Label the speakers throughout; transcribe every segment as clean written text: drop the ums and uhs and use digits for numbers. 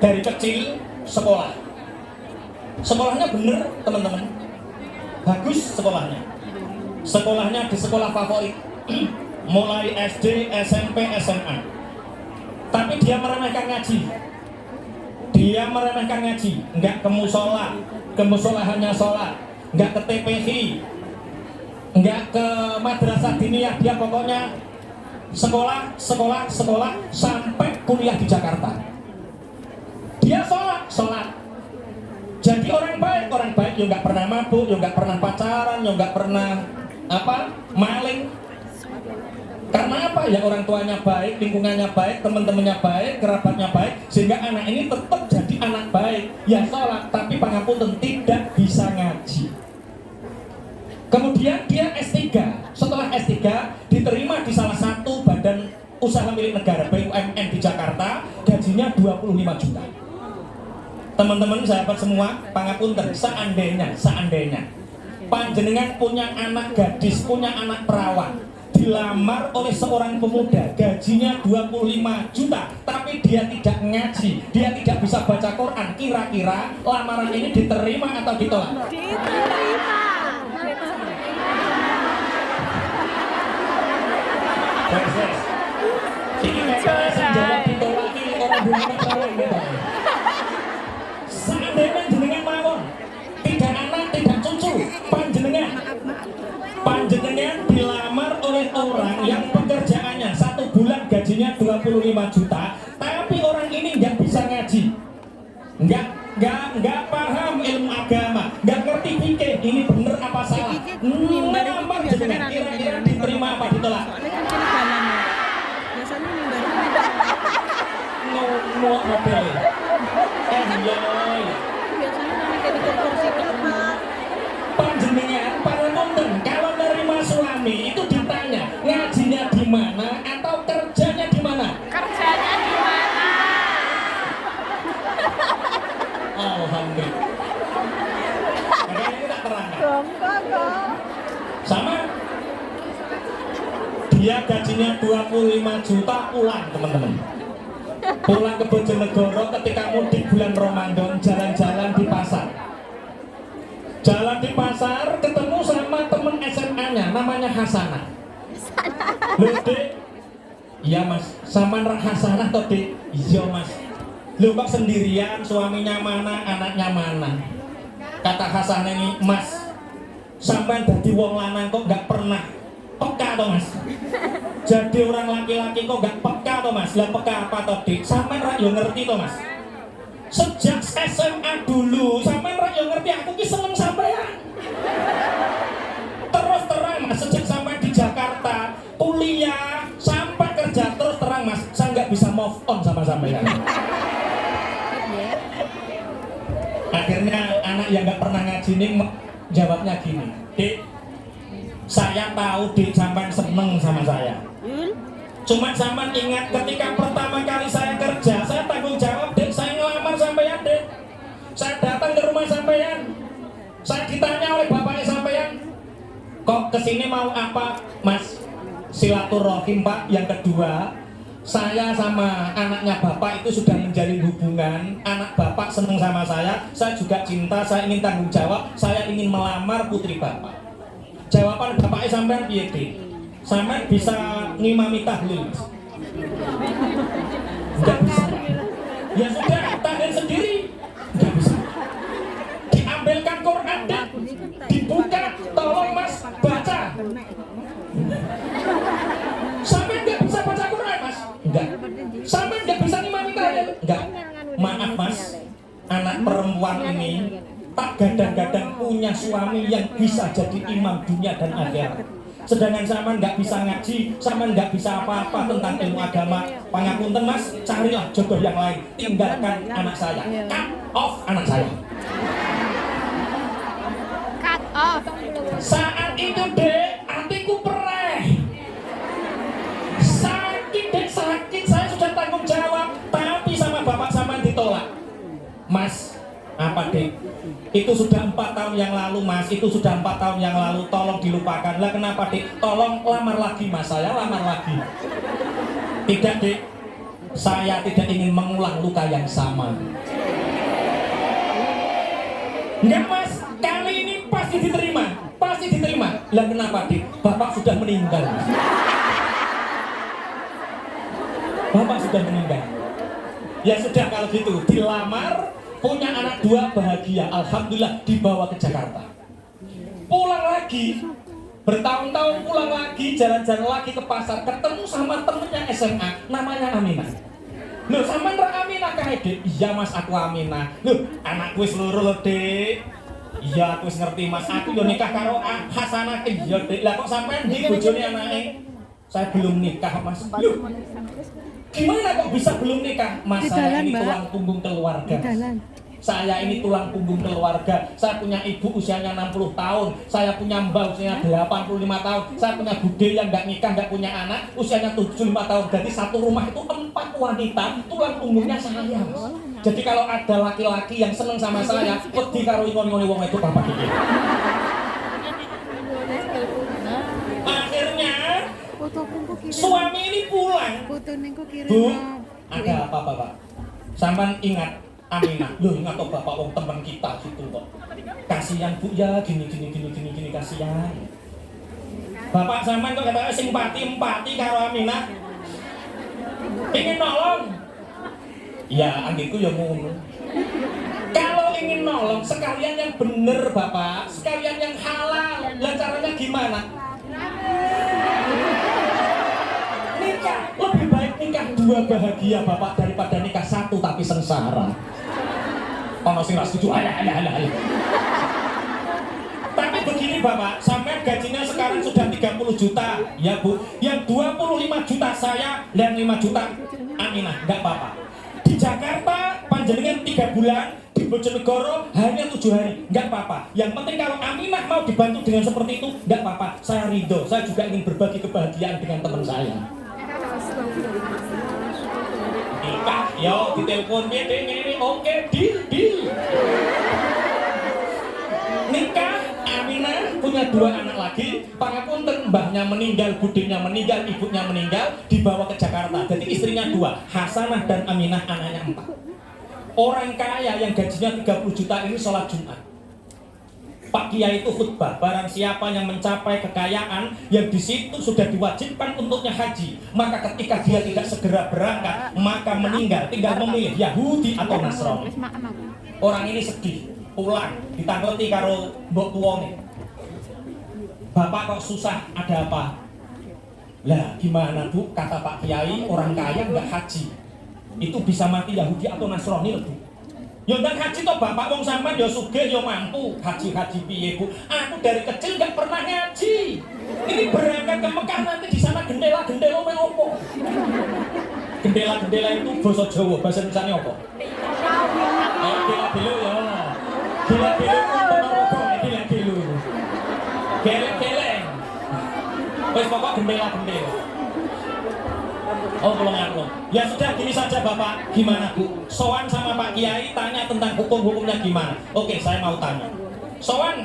Speaker 1: dari kecil sekolah. Sekolahnya bener teman-teman, bagus sekolahnya. Sekolahnya di sekolah favorit, mulai SD, SMP, SMA. Tapi dia meremehkan ngaji. Dia meremehkan ngaji, nggak ke musola, hanya sholat, nggak ke TPI, nggak ke madrasah diniyah. Dia pokoknya sekolah sampai kuliah di Jakarta. Dia sholat. Jadi orang baik yang nggak pernah mabuk, yang nggak pernah pacaran, yang nggak pernah maling. Karena apa? Ya orang tuanya baik, lingkungannya baik, teman-temannya baik, kerabatnya baik, sehingga anak ini tetap jadi anak baik. Ya sholat, tapi pangapunten tidak bisa ngaji. Kemudian dia S3. Setelah S3 diterima di salah satu badan usaha milik negara BUMN di Jakarta, gajinya 25 juta. Teman-teman sahabat semua, pangapunten, seandainya panjenengan punya anak gadis, punya anak perawan, dilamar oleh seorang pemuda, gajinya 25 juta, tapi dia tidak ngaji, dia tidak bisa baca Quran, kira-kira lamaran ini diterima atau ditolak?
Speaker 2: Diterima.
Speaker 1: Ini saya jawab ditolak, ini orang bunyi perawan ya. Seandainya jenengan mawon, tidak anak, tidak cucu, panjenengan dilamar oleh orang yang pekerjaannya 1 bulan gajinya 25 juta, tapi orang ini nggak bisa ngaji, nggak paham ilmu agama, nggak ngerti fikih, ini bener apa salah, melamar jenengan, kira-kira diterima apa ditolak? Muat mobil. Panjenengan pangapunten, kalau nerima suami itu ditanya ngajinya di mana atau kerjanya di mana?
Speaker 2: Kerjanya di mana?
Speaker 1: Alhamdulillah. Makanya ini tak terangkan. Sama. Dia gajinya 25 juta pulang teman-teman. Pulang ke Bojonegoro ketika mudik bulan Ramadan, jalan-jalan di pasar. Jalan di pasar ketemu sama temen SMA-nya namanya Hasanah. Loh Dek, iya mas, sama Hasanah toh Dek? Iya mas. Loh kok sendirian, suaminya mana, anaknya mana? Kata Hasanah ini, mas, sampai dadi wong lanang kok gak pernah peka toh mas. Jadi orang laki-laki kok gak peka toh mas. Lah peka apa toh Dik? Sampai rak yo ngerti toh mas. Sejak SMA dulu sampai rak yo ngerti aku ki seneng sampean. Terus terang mas, sejak sampai di Jakarta kuliah sampai kerja terus terang mas, saya nggak bisa move on sama sampean. Akhirnya anak yang nggak pernah ngaji ini jawabnya gini, Dik, saya tahu Dik sampean seneng sama saya. Cuma sampean ingat ketika pertama kali saya kerja, saya tanggung jawab Dik, saya ngelamar sampean Dik. Saya datang ke rumah sampean. Saya ditanya oleh bapaknya sampean, kok kesini mau apa mas? Silaturahim pak. Yang kedua, saya sama anaknya bapak itu sudah menjalin hubungan. Anak bapak seneng sama saya juga cinta, saya ingin tanggung jawab, saya ingin melamar putri bapak. Jawaban bapaknya sampean piye Dik? Sampean bisa ngimami tahlil? Enggak bisa. Ya sudah, tahlil sendiri. Enggak bisa. Diambilkan Quran Dik, dibuka, tolong mas baca. Sampean enggak bisa baca Quran mas? Enggak. Sampean enggak bisa ngimami tahlil? Enggak. Maaf mas, anak perempuan ini tak gadang-gadang punya suami yang bisa jadi imam dunia dan akhirat. Sedangkan sama nggak bisa ngaji, sama nggak bisa apa-apa tentang ilmu agama. Pangapunten mas, carilah jodoh yang lain. Tinggalkan anak saya, cut off anak saya.
Speaker 2: Cut off.
Speaker 1: Saat itu Dek, hatiku perih. Sakit Dek, sakit. Saya sudah tanggung jawab, tapi sama bapak sama ditolak. Mas, apa Dek? Itu sudah 4 tahun yang lalu mas, itu sudah 4 tahun yang lalu, tolong dilupakan. Lah kenapa Dik? Tolong lamar lagi mas, saya lamar lagi. Tidak Dik, Saya tidak ingin mengulang luka yang sama. Enggak mas, kali ini pasti diterima. Pasti diterima. Lah kenapa dik? Bapak sudah meninggal. Bapak sudah meninggal. Ya sudah kalau gitu, dilamar, punya anak 2 bahagia. Alhamdulillah dibawa ke Jakarta. Pulang lagi, bertahun-tahun pulang lagi, jalan-jalan lagi ke pasar, ketemu sama temennya SMA, namanya Aminah. Loh, sama Aminah kah Dek? Iya mas, aku Aminah. Loh, anakku wis loro lho Dek. Iya, aku wis ngerti mas, aku yo nikah karo Hasanah. Iya Dek, lah kok sampean ndi bojone anake? Saya belum nikah mas. Loh, gimana kok bisa belum nikah? Mas, saya ini tulang punggung keluarga. Saya ini tulang punggung keluarga. Saya punya ibu usianya 60 tahun. Saya punya mbah usianya 85 tahun. Saya punya bude yang nggak nikah, nggak punya anak, usianya 75 tahun. Jadi satu rumah itu 4 wanita, tulang punggungnya saya. Jadi kalau ada laki-laki yang seneng sama saya, wedi karo ingon-ingoni wong itu bapak iki. Akhirnya suami ini pulang. Bu, ada apa Bapak? Sampai ingat Aminah, loh ingat toh Bapak wong teman kita gitu kok. Kasihan Bu ya, gini kasihan. Bapak sampean kok katanya simpati karo Aminah. Ingin nolong. Ya, anggitku ya ngono. Kalau ingin nolong sekalian yang bener Bapak, sekalian yang halal. Lah caranya gimana? Nikah, lebih baik nikah 2 bahagia Bapak daripada nikah 1 tapi sengsara. Ono sing ra setuju, alah. Tapi begini Bapak, sampai gajinya sekarang sudah 30 juta, ya Bu. Yang 25 juta saya dan 5 juta Aminah, enggak apa-apa. Di Jakarta panjenengan 3 bulan, di Bojonegoro hanya 7 hari, enggak apa-apa. Yang penting kalau Aminah mau dibantu dengan seperti itu, enggak apa-apa. Saya ridho, saya juga ingin berbagi kebahagiaan dengan teman saya. Nikah, yo ditelepon ini, oke, deal. Nikah, Aminah punya 2 anak lagi. Pangapunten, mbahnya meninggal, budenya meninggal, ibunya meninggal, dibawa ke Jakarta. Jadi istrinya 2, Hasanah dan Aminah, anaknya 4. Orang kaya yang gajinya 30 juta ini sholat Jumat. Pak Kiai itu khutbah, barang siapa yang mencapai kekayaan yang di situ sudah diwajibkan untuknya haji, maka ketika dia tidak segera berangkat, maka meninggal, tinggal memilih Yahudi atau Nasrani. Orang ini sedih, pulang, ditangkleti karo mbok tuwane. Bapak kok susah, ada apa? Lah gimana Bu, kata Pak Kiai, orang kaya nggak haji, itu bisa mati Yahudi atau Nasrani loh Bu. Ya ndang haji toh Bapak, wong sampean ya sugih ya mampu. Haji piye Bu? Aku dari kecil nggak pernah ngaji. Ini berangkat ke Mekah nanti di sana gendela me opo? Gendela itu basa Jawa, bahasa Indonesia apa? Gila dulu ya. Gila dulu Ponorogo, gila dulu. Geleng. Wes pokok gendela. Oh belum ngaku. Ya sudah gini saja Bapak, gimana Bu? Sowan sama Pak Kiai tanya tentang hukum-hukumnya gimana? Oke, saya mau tanya. Sowan.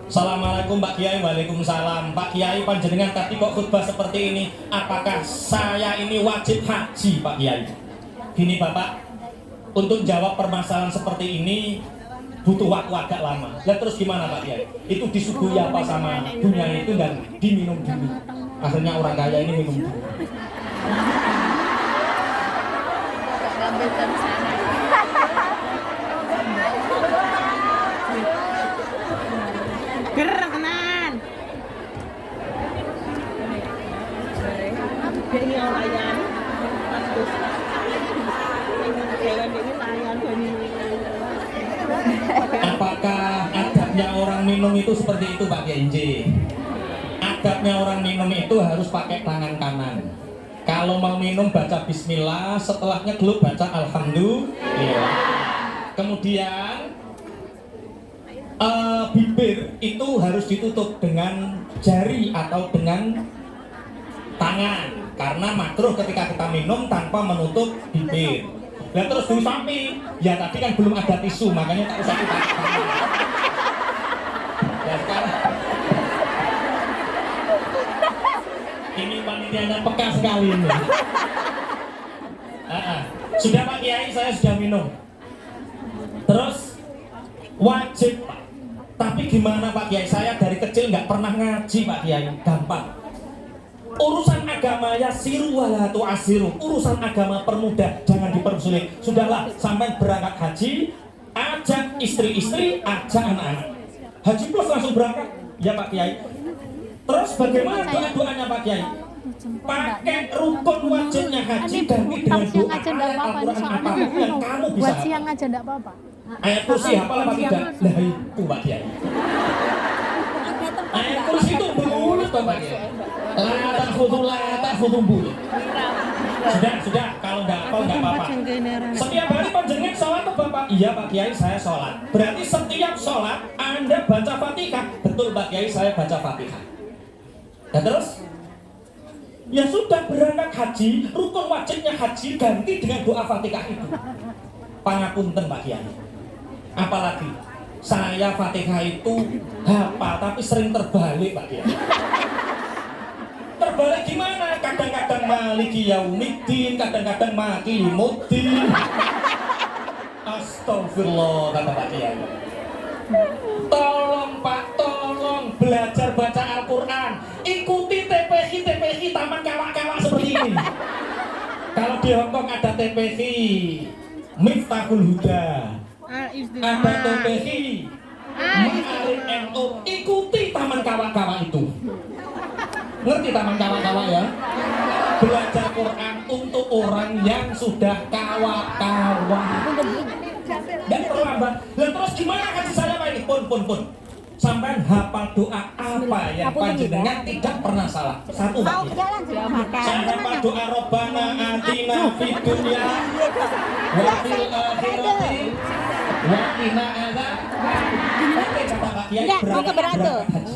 Speaker 1: Assalamualaikum Pak Kiai. Waalaikumsalam. Pak Kiai, panjenengan tadi kok khutbah seperti ini. Apakah saya ini wajib haji Pak Kiai? Gini Bapak, untuk jawab permasalahan seperti ini butuh waktu agak lama. Lah terus gimana Pak Kiai? Itu disuguhi apa sama dunia itu dan diminum dulu. Akhirnya orang kaya ini minum dulu.
Speaker 2: Gerenan. Ini layan.
Speaker 1: Apakah adabnya orang minum itu seperti itu Pak Kiai? Adabnya orang minum itu harus pakai tangan kanan. Kalau mau minum baca bismillah, setelahnya geluk baca alhamdulillah. Kemudian bibir itu harus ditutup dengan jari atau dengan tangan, karena makruh ketika kita minum tanpa menutup bibir. Dan terus di samping, ya tadi kan belum ada tisu, makanya tak usah kita. Ya sekarang ini panitianya peka sekali ini. Sudah Pak Kiai, saya sudah minum. Terus wajib Pak. Tapi gimana Pak Kiai? Saya dari kecil nggak pernah ngaji Pak Kiai. Gampang. Urusan agama ya siru wala tu'asiru. Urusan agama permudah, jangan dipersulit. Sudahlah, sampai berangkat haji, ajak istri-istri, ajak anak-anak. Haji plus langsung berangkat. Ya Pak Kiai. Terus bagaimana doa-doanya Pak Kiai? Pakai rukun wajibnya haji ganti dengan doa ayat Al-Quran apapun yang kamu bisa
Speaker 3: Buat
Speaker 1: hafal.
Speaker 3: siang aja enggak apa-apa.
Speaker 1: Ayat kursi hafal apa tidak? Nah itu Pak Kiai. Ayat kursi itu bulut Pak Kiai. La ta'khudhu bulut. Sudah, kalau nggak hafal nggak apa-apa. Setiap hari panjenengan sholat tuh Bapak? Iya Pak Kiai, saya sholat. Berarti setiap sholat Anda baca Fatihah? Betul Pak Kiai, saya baca Fatihah. Dan terus? Ya sudah, berangkat haji, rukun wajibnya haji ganti dengan doa Fatihah itu. Pangapunten Pak Kiai. Apalagi saya Fatihah itu hafal tapi sering terbalik Pak Kiai. Terbalik gimana? Kadang-kadang maliki yaumiddin, kadang-kadang makimuddin. Astagfirullah kata Pak Kiai. Tolong Pak, tolong belajar baca Al-Quran. Ikuti TPI taman kawak-kawak seperti ini. Kalau di Hongkong ada TPI Miftahul Huda, ada TPI Ma'arif NU. Ikuti taman kawak-kawak itu. Ngerti taman kawak-kawak ya? Belajar Quran untuk orang yang sudah kawak-kawak. Dan terlambat. Dan terus gimana kasih saya Pak ini? Pun. Sampai hafal doa apa yang panjenengan tidak pernah salah. Satu Pak. Saya hafal doa Robbana atina fid dunya wa fil akhirati wa qina adzabannar. Kata Pak Kiai berangkat haji.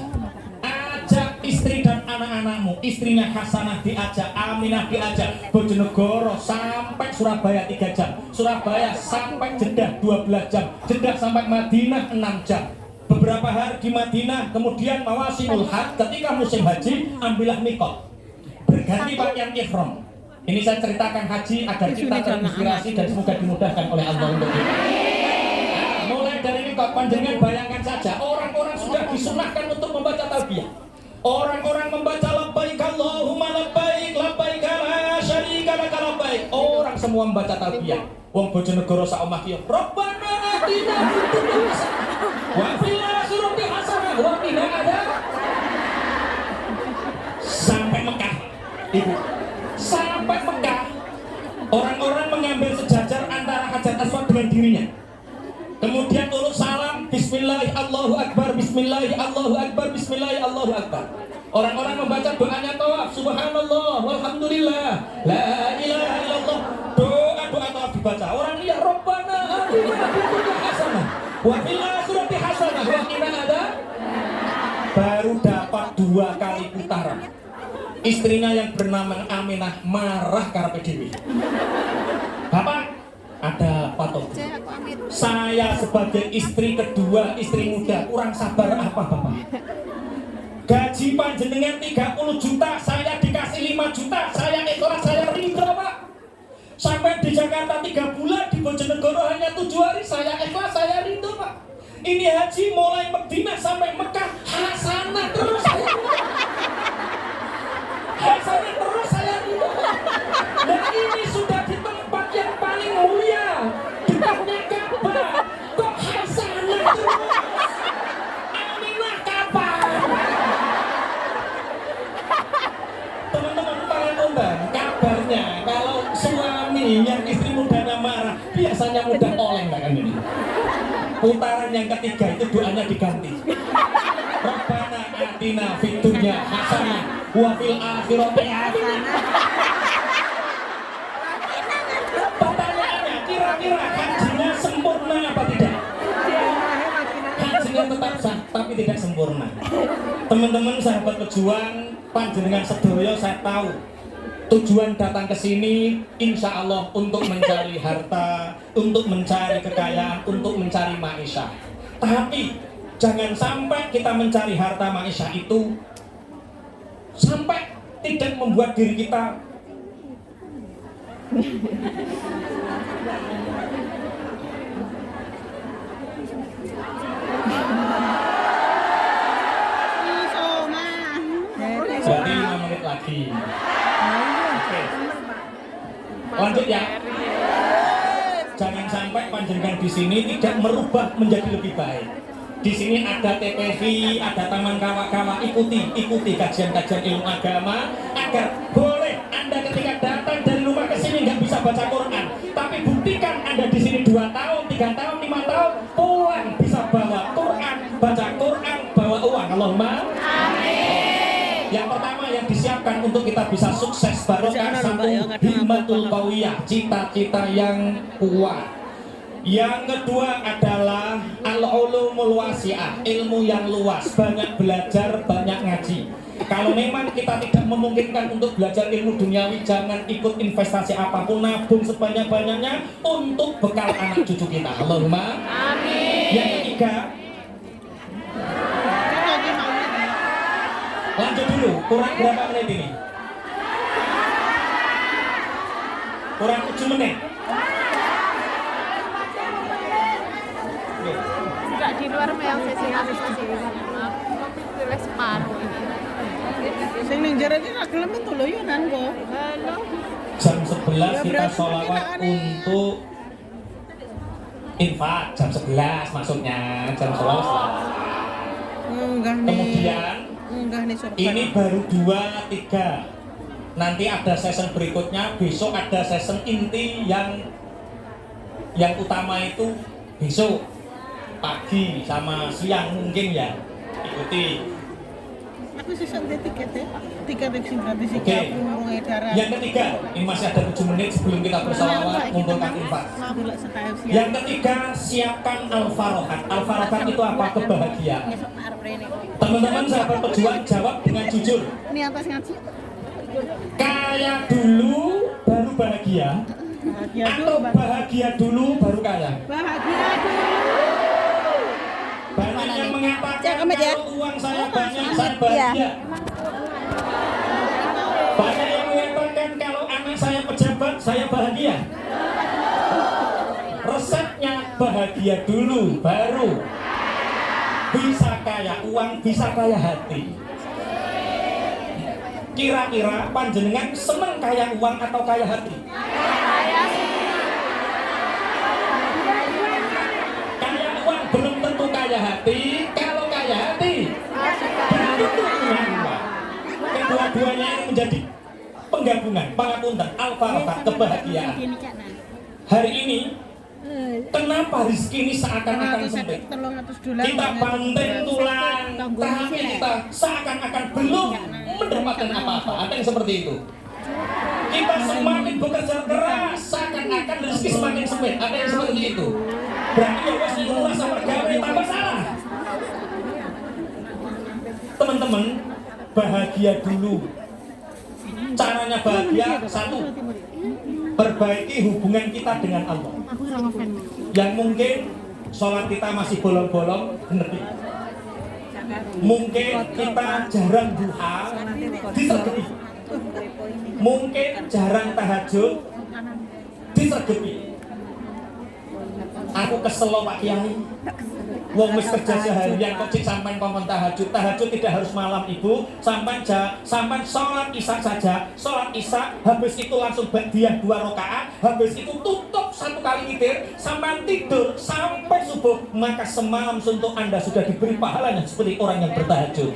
Speaker 1: Ajak istri dan anak-anakmu. Istrinya Hasanah diajak, Aminah diajak, Bojonegoro sampai Surabaya 3 jam, Surabaya sampai Jeddah 12 jam, Jeddah sampai Madinah 6 jam. Beberapa hari di Madinah, kemudian mawasimul hajj, ketika musim haji, ambillah mikot, berganti pakaian ihram. Ini saya ceritakan haji agar kita terinspirasi dan semoga dimudahkan oleh Allah untuk kita. Nah, mulai dari mikot, panjenengan bayangkan saja, orang-orang sudah disunahkan untuk membaca talbiyah. Orang-orang membaca labbaik Allahumma labbaik, labbaik la syarika laka labbaik. Orang semua membaca talbiyah. Wong Bojonegoro sak omah kiyo, Rabbana atina fid dunya hasanah wa fil akhirati hasanah wa qina adzabannar. Sampai Mekah, Ibu. Sampai Mekah, orang-orang mengambil sejajar antara Hajar Aswad dengan dirinya. Kemudian urut salam, bismillah, Allahu Akbar, bismillah, Allahu Akbar, bismillah, Allahu Akbar. Orang-orang membaca doanya tawaf, subhanallah, walhamdulillah, la ilaha illallah. Doa tawaf dibaca. Orang lihat, Rabbana atina fid dunya hasanah wa fil akhirati hasanah wa qina adzabannar. Baru dapat 2 kali putaran. Istrinya yang bernama Aminah marah karena PDW. Bapak, ada apa toh? Saya sebagai istri kedua, istri muda, kurang sabar apa Bapak? Gaji panjenengan 30 juta, saya dikasih 5 juta, saya ikhlas, saya ridho Pak. Sampai di Jakarta 3 bulan, di Bojonegoro hanya 7 hari, saya ikhlas, saya ridho Pak. Ini haji mulai Madinah sampai Mekah, hasanah terus saya ridho. Hasanah terus saya ridho. Dan ini sudah di tempat yang paling mulia, dekatnya Ka'bah, kok hasanah terus? Aminah kapan? Teman-teman para kondang, kabarnya kalau suami yang istri mudanya marah biasanya mudah oleng kan ini. Putaran yang ketiga itu doanya diganti. Rabbana atina fid dunya hasanah wa fil akhirati hasanah. Pertanyaannya, kira-kira hajinya sempurna apa tidak? Hajinya tetap sah tapi tidak sempurna. Teman-teman sahabat pejuang, panjenengan sedoyo saya tahu tujuan datang ke sini insya Allah untuk mencari harta, untuk mencari kekayaan, untuk mencari maisha. Tapi jangan sampai kita mencari harta maisha itu sampai tidak membuat diri kita Berarti 5 menit lagi. Oke. Lanjut ya. Jangan sampai panjenengan di sini tidak merubah menjadi lebih baik. Di sini ada TPV, ada taman kawa-kawa, ikuti kajian-kajian ilmu agama agar boleh Anda ketika datang dari rumah ke sini nggak bisa baca Quran, tapi buktikan Anda di sini 2 tahun, 3 tahun, 5 tahun pulang bisa bawa Quran, baca Quran, bawa uang. Allahumma amin. Yang pertama yang disiapkan untuk kita bisa sukses barokah, satu, himmatul qawiyah, cita-cita yang kuat. Yang kedua adalah al-ulumul wasi'ah, ilmu yang luas, banyak belajar, banyak ngaji. Kalau memang kita tidak memungkinkan untuk belajar ilmu duniawi, jangan ikut investasi apapun, nabung sebanyak-banyaknya untuk bekal anak cucu kita. Allahumma amin. Yang ketiga, lanjut dulu, kurang berapa menit ini? Kurang 7 menit.
Speaker 3: Enggak, di luar yang sesi habis masih tulis separuh ini.
Speaker 2: Sing ning jero iki gak gelem metu lho yo nan kok.
Speaker 3: Halo.
Speaker 1: Jam 11 kita sholawat untuk infak, jam 11 maksudnya, jam 11 lah.
Speaker 2: Enggak nih.
Speaker 1: Kemudian
Speaker 2: sobat.
Speaker 1: ini baru 2, 3. Nanti ada session berikutnya, besok ada session inti yang utama itu besok pagi sama siang mungkin ya, ikuti.
Speaker 2: Aku season tiket ya. Tiket sing gratis iki
Speaker 1: Oke.
Speaker 2: aku mau edaran.
Speaker 1: Yang ketiga, ini masih ada 7 menit sebelum kita bersalawat mengumpulkan infak. Yang ketiga, siapkan al-farohat. Al-farohat itu apa? Kebahagiaan. Teman-teman sahabat pejuang, jawab dengan jujur.
Speaker 2: Ini atas ngaji.
Speaker 1: Kaya dulu baru bahagia,
Speaker 2: Bahagia
Speaker 1: atau
Speaker 2: dulu,
Speaker 1: bahagia dulu baru kaya?
Speaker 2: bahagia dulu.
Speaker 1: Banyak yang mengatakan
Speaker 2: Amit ya.
Speaker 1: kalau uang saya banyak, saya bahagia. Banyak yang mengatakan kalau anak saya pejabat, saya bahagia. Resepnya bahagia dulu, baru bisa kaya uang, bisa kaya hati. Kira-kira panjenengan seneng kaya uang atau kaya hati? Kaya uang belum tentu kaya hati. Kalau kaya hati belum tentu punya uang. Kedua-duanya ini menjadi penggabungan, pangapunten, al-farokat, kebahagiaan. Hari ini kenapa rezeki ini seakan-akan sempit? Kita banting tulang, tapi kita seakan-akan belum mendapatkan apa-apa. Ada yang seperti itu. Kita semakin bekerja keras, seakan-akan rezeki semakin sempit. Ada yang seperti itu. Berarti ya wes itu rasa pergawe tambah salah. Teman-teman, bahagia dulu. Caranya bahagia, satu, perbaiki hubungan kita dengan Allah. Yang mungkin sholat kita masih bolong-bolong, bener. Mungkin kita jarang duha, disergepi. Mungkin jarang tahajud, disergepi. Aku kesel loh Pak Kiai. Wong wis kerja seharian kok cik sampai ngomong tahajud. Tahajud tidak harus malam Ibu. Sampai sholat isya saja. Sholat isya habis itu langsung ba'diyah 2 rakaat. Habis itu tutup 1 kali witir sampai tidur sampai subuh. Maka semalam suntuk Anda sudah diberi pahalanya seperti orang yang bertahajud.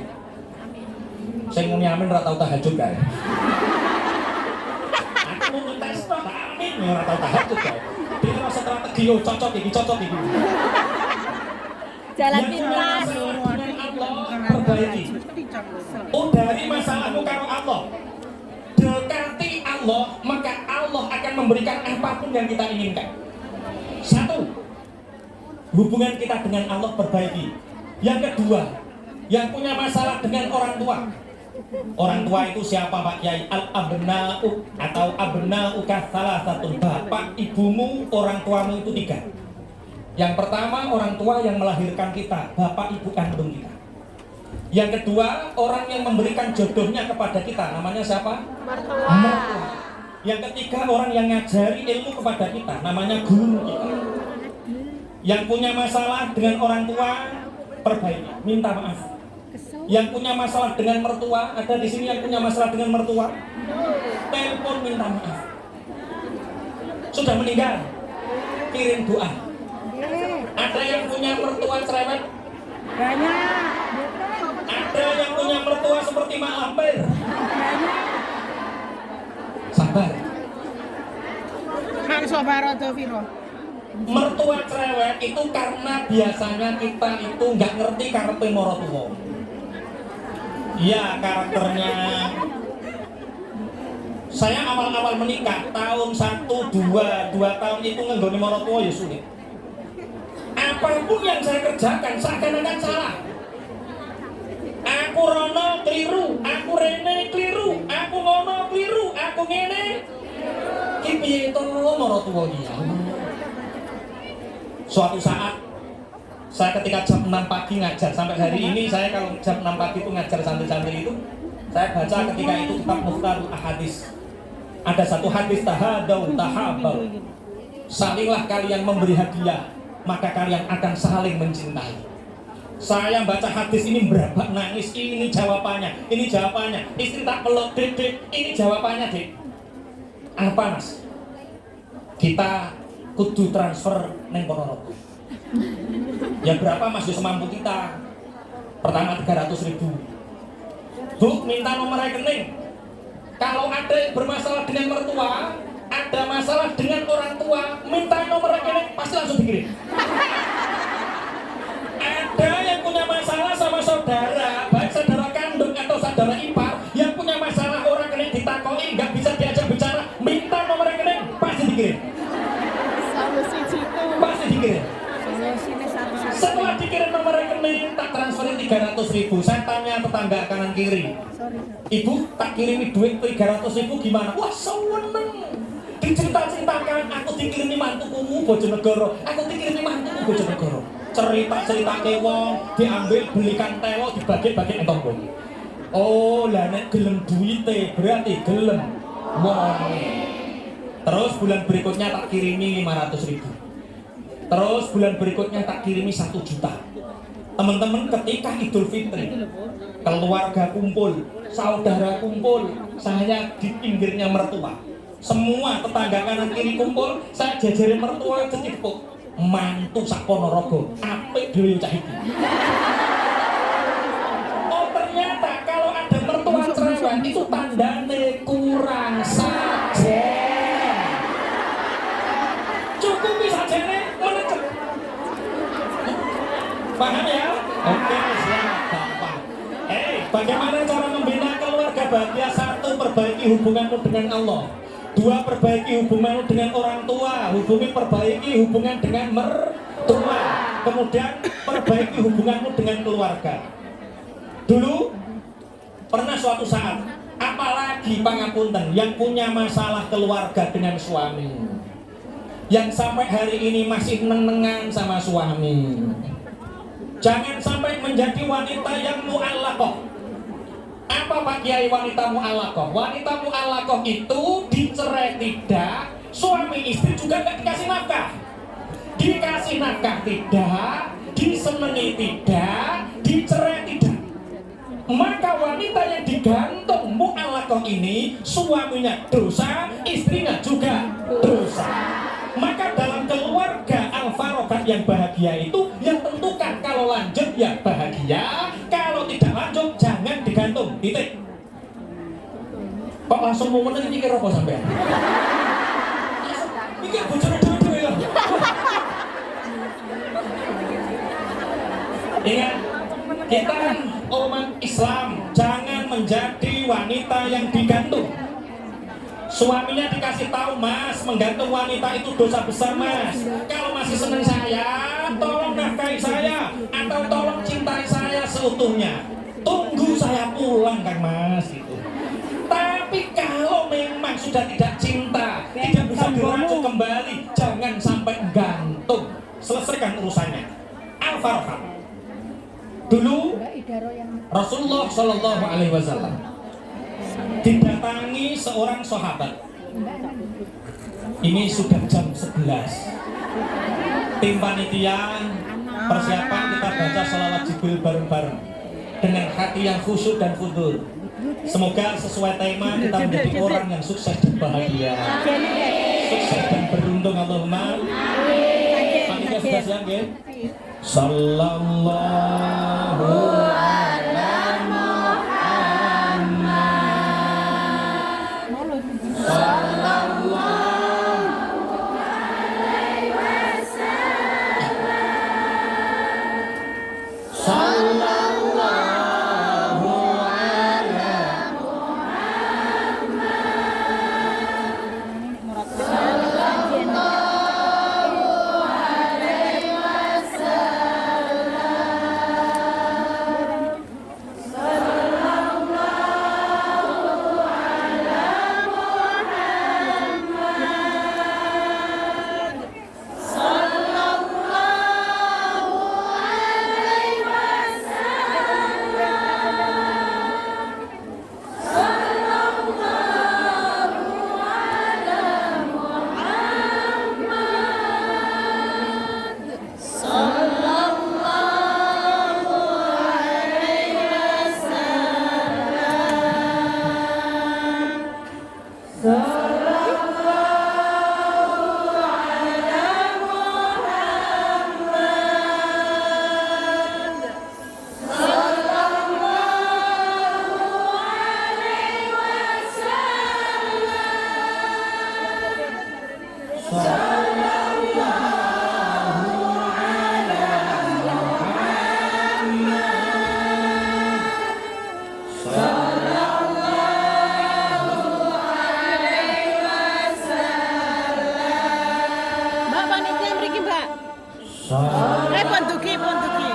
Speaker 1: Saya mau nyamin ora tau tahajud kan. Aku mau tes kok amin ora tau tahajud kan. Dia rasa strategi cocok iki.
Speaker 3: Jalan
Speaker 1: Yang punya
Speaker 3: pintas.
Speaker 1: masalah dengan Allah, perbaiki. Dari masalahmu karo Allah, dekati Allah, maka Allah akan memberikan apapun yang kita inginkan. Satu, hubungan kita dengan Allah perbaiki. Yang kedua, yang punya masalah dengan orang tua. Orang tua itu siapa Pak Kiai? Al-abna'u atau abna'uka salasatun. Bapak, ibumu, orang tuamu itu 3. Yang pertama, orang tua yang melahirkan kita, bapak ibu kandung kita. Yang kedua, orang yang memberikan jodohnya kepada kita, namanya siapa?
Speaker 3: Mertua.
Speaker 1: Mertua. Yang ketiga, orang yang ngajari ilmu kepada kita, namanya guru kita. Yang punya masalah dengan orang tua, perbaiki, minta maaf. Yang punya masalah dengan mertua, ada di sini yang punya masalah dengan mertua, telepon minta maaf. Sudah meninggal, kirim doa. Ada yang punya mertua cerewet?
Speaker 2: Banyak.
Speaker 1: Ada yang punya mertua seperti Mak Lampir? Sabar.
Speaker 2: Mak sabar atau Viro?
Speaker 1: Mertua cerewet itu karena biasanya kita itu nggak ngerti karakter morotuwo. Iya, karakternya. Saya awal-awal menikah tahun 1, 2 tahun itu ngenggoni morotuwo ya sulit. Apapun yang saya kerjakan seakan-akan salah. Aku rono keliru, aku rene keliru, aku ngono keliru, aku ngene. Ki piye to maratuwa iki. Suatu saat saya ketika jam 6 pagi ngajar, sampai hari ini saya kalau jam 6 pagi itu ngajar santri-santri itu, saya baca ketika itu kitab Mukhtarul Ahadits. Ada satu hadis tahadau tahabau. Salinglah kalian memberi hadiah, maka kalian akan saling mencintai. Saya baca hadis ini berabak nangis, ini jawabannya, istri tak peluk, dek, ini jawabannya dek. Apa mas? Kita kudu transfer neng Ponorogo. Ya berapa mas, ya semampu kita. Pertama 300.000. Bu, minta nomor rekening. Kalau ada yang bermasalah dengan mertua, ada masalah dengan orang tua, minta nomor rekening, pasti langsung dikirim. Ada yang punya masalah sama saudara, baik saudara kandung atau saudara ipar, yang punya masalah orang rekening ditakoi, nggak bisa diajak bicara, minta nomor rekening, pasti dikirim. Pasti dikirim. Setelah dikirim nomor rekening, tak transferin 300.000. Saya tanya tetangga kanan kiri, ibu tak kirimi duit 300.000 gimana? Wah seneng. Dicerita-ceritakan, aku dikirimi mantuku Bojonegoro, aku dikirimi mantuku Bojonegoro. Cerita-cerita ke wong, diambil belikan telo, dibagi-bagi entong wong. Oh, lah nek gelem duite berarti gelem wong. Terus bulan berikutnya tak kirimi 500.000. Terus bulan berikutnya tak kirimi 1 juta. Teman-teman ketika Idul Fitri, keluarga kumpul, saudara kumpul, saya di pinggirnya mertua. Semua tetangga kanan kiri kumpul, saya jajarin mertua cecipuk. Mantu sak Ponorogo, apik dhewe cah iki. Oh ternyata kalau ada mertua cerewet itu tandane kurang sajen. Cukupi sajene menecep. Paham ya? Oke, siap, gampang. Bagaimana cara membina keluarga bahagia? 1, perbaiki hubunganmu dengan Allah. 2, perbaiki hubunganmu dengan orang tua. Perbaiki hubungan dengan mertua. Kemudian perbaiki hubunganmu dengan keluarga. Dulu pernah suatu saat, apalagi pangapunten yang punya masalah keluarga dengan suami, yang sampai hari ini masih nenengan sama suami, jangan sampai menjadi wanita yang mu'allaqah. Apa Pak Kiai wanita mu'allaqah? Wanita mu'allaqah itu dicerai tidak, suami istri juga nggak dikasih nafkah. Dikasih nafkah tidak, disenangi tidak, dicerai tidak. Maka wanita yang digantung mu'allaqah ini, suaminya dosa, istrinya juga dosa. Maka dalam keluarga al-farokat yang bahagia itu, yang tentukan kalau lanjut ya bahagia, kalau tidak lanjut jangan digantung, titik. Kok langsung mau menang mikir apa sampean? Mikir bojone dhewe ya. Ingat, kita kan umat Islam, jangan menjadi wanita yang digantung. Suaminya dikasih tahu, mas, menggantung wanita itu dosa besar mas. Kalau masih senang saya, tolong nafkahi saya, atau tolong cintai saya seutuhnya. Tunggu saya pulang kan mas, gitu. Tapi kalau memang sudah tidak cinta, tidak bisa dirangkul kembali, jangan sampai gantung. Selesaikan urusannya. Al-Farhat. Dulu Rasulullah Shallallahu Alaihi Wasallam didatangi seorang sahabat. Ini sudah jam 11. Tim panitia persiapan kita baca sholawat Jibril bareng-bareng dengan hati yang khusyuk dan khudur. Semoga sesuai tema kita menjadi orang yang sukses dan bahagia, sukses dan beruntung. Allahumma. Panitia sudah siap ya? Sallallahu ala Muhammad. Sallallahu alaihi wasallam. Sallallahu ala
Speaker 2: Mbak panitia mriki, Mbak. Pontuki.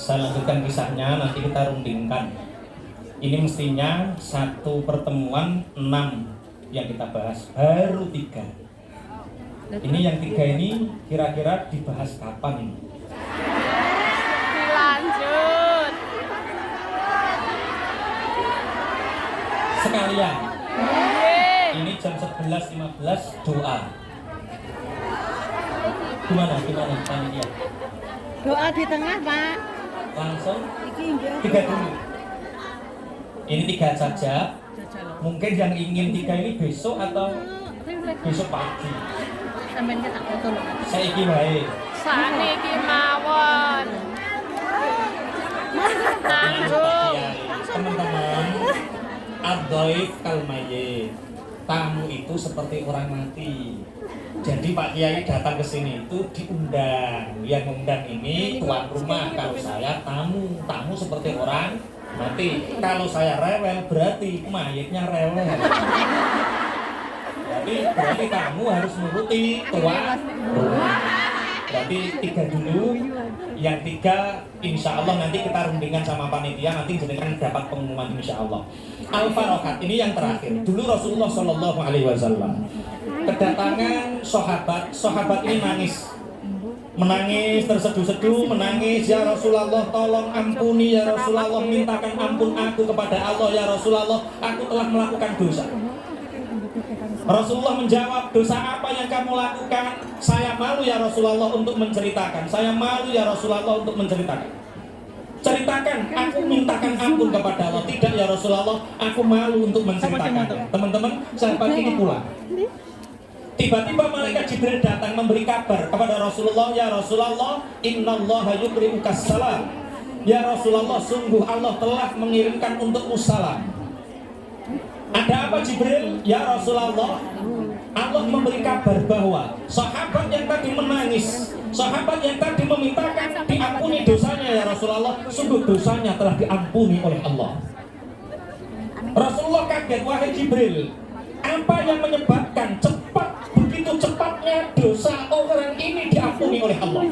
Speaker 1: Saya lanjutkan kisahnya, nanti kita rundingkan. Ini mestinya satu pertemuan 6 yang kita bahas, baru 3. Ini yang 3 ini kira-kira dibahas kapan ini?
Speaker 3: Dilanjut.
Speaker 1: Sekalian. Ini jam 11.15 doa. Gimana panitia?
Speaker 2: Doa di tengah, Pak.
Speaker 1: Langsung
Speaker 2: Iki nggih.
Speaker 1: 3 dulu. Ini 3 saja. Mungkin yang ingin 3 ini besok atau besok pagi.
Speaker 2: Sampai kita foto loh.
Speaker 1: Saya iki wae.
Speaker 3: Sakniki mawon. Nanggung.
Speaker 1: Teman-teman, ad-dhaif kal mayyit. Tamu itu seperti orang mati. Jadi Pak Kiai datang ke sini itu diundang. Yang undang ini tuan rumah. Kalau saya tamu seperti orang mati. Kalau saya rewel berarti mayitnya rewel. Berarti kamu harus menuruti tuan rumah. Berarti 3 dulu. Yang 3 insya Allah nanti kita rundingan sama panitia. Nanti jenengan dapat pengumuman insya Allah. Al-Farokat ini yang terakhir. Dulu Rasulullah Shallallahu Alaihi Wasallam kedatangan sahabat ini menangis terseduh-seduh, menangis, ya Rasulullah tolong ampuni, ya Rasulullah mintakan ampun aku kepada Allah, ya Rasulullah aku telah melakukan dosa. Rasulullah menjawab, dosa apa yang kamu lakukan? Saya malu ya Rasulullah untuk menceritakan. Saya malu ya Rasulullah untuk menceritakan. Ceritakan, aku mintakan ampun kepada Allah. Tidak ya Rasulullah, aku malu untuk menceritakan. Teman-teman, sahabat ini pulang. Tiba-tiba malaikat Jibril datang memberi kabar kepada Rasulullah, ya Rasulullah, innallaha yuqri'ukas salam. Ya Rasulullah, sungguh Allah telah mengirimkan untukmu salam. Ada apa Jibril? Ya Rasulullah, Allah memberi kabar bahwa sahabat yang tadi menangis, sahabat yang tadi memintakan diampuni dosanya ya Rasulullah, sungguh dosanya telah diampuni oleh Allah. Rasulullah kaget, wahai Jibril, apa yang menyebabkan begitu cepatnya dosa orang ini diampuni oleh Allah?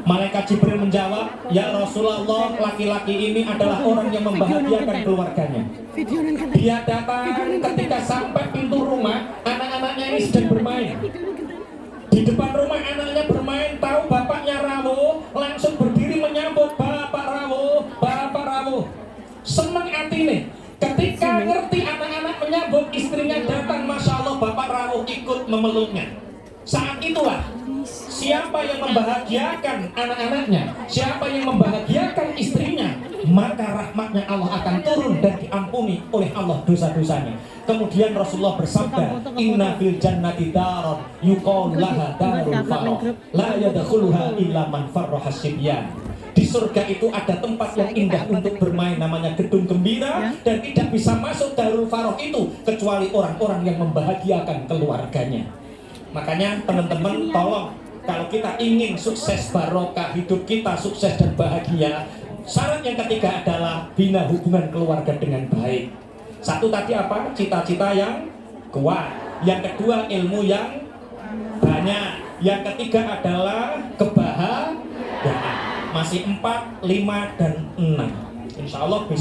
Speaker 1: Malaikat Jibril menjawab, ya Rasulullah, laki-laki ini adalah orang yang membahagiakan keluarganya. Dia datang ketika sampai pintu rumah, anak-anaknya ini sedang bermain. Di depan rumah anaknya bermain, tahu bapaknya rawuh, langsung berdiri menyambut, Bapak rawuh, Bapak rawuh. Senang hati nih. Ketika ngerti anak-anak menyambut istrinya datang, Masya Allah, Bapak rawuh ikut memeluknya. Saat itulah siapa yang membahagiakan anak-anaknya, siapa yang membahagiakan istrinya, maka rahmatnya Allah akan turun dan diampuni oleh Allah dosa-dosanya. Kemudian Rasulullah bersabda, inna fil jannati daron yuqalu laha darul farah la yadkhuluha illa man farraha sibyan. Di surga itu ada tempat yang indah untuk bermain, namanya gedung gembira, dan tidak bisa masuk darul faroh itu kecuali orang-orang yang membahagiakan keluarganya. Makanya teman-teman tolong, kalau kita ingin sukses barokah, hidup kita sukses dan bahagia, syarat yang ketiga adalah bina hubungan keluarga dengan baik. Satu tadi apa? Cita-cita yang kuat. Yang kedua ilmu yang banyak. Yang ketiga adalah kebahagiaan. Masih 4, 5, dan 6. Insya Allah besok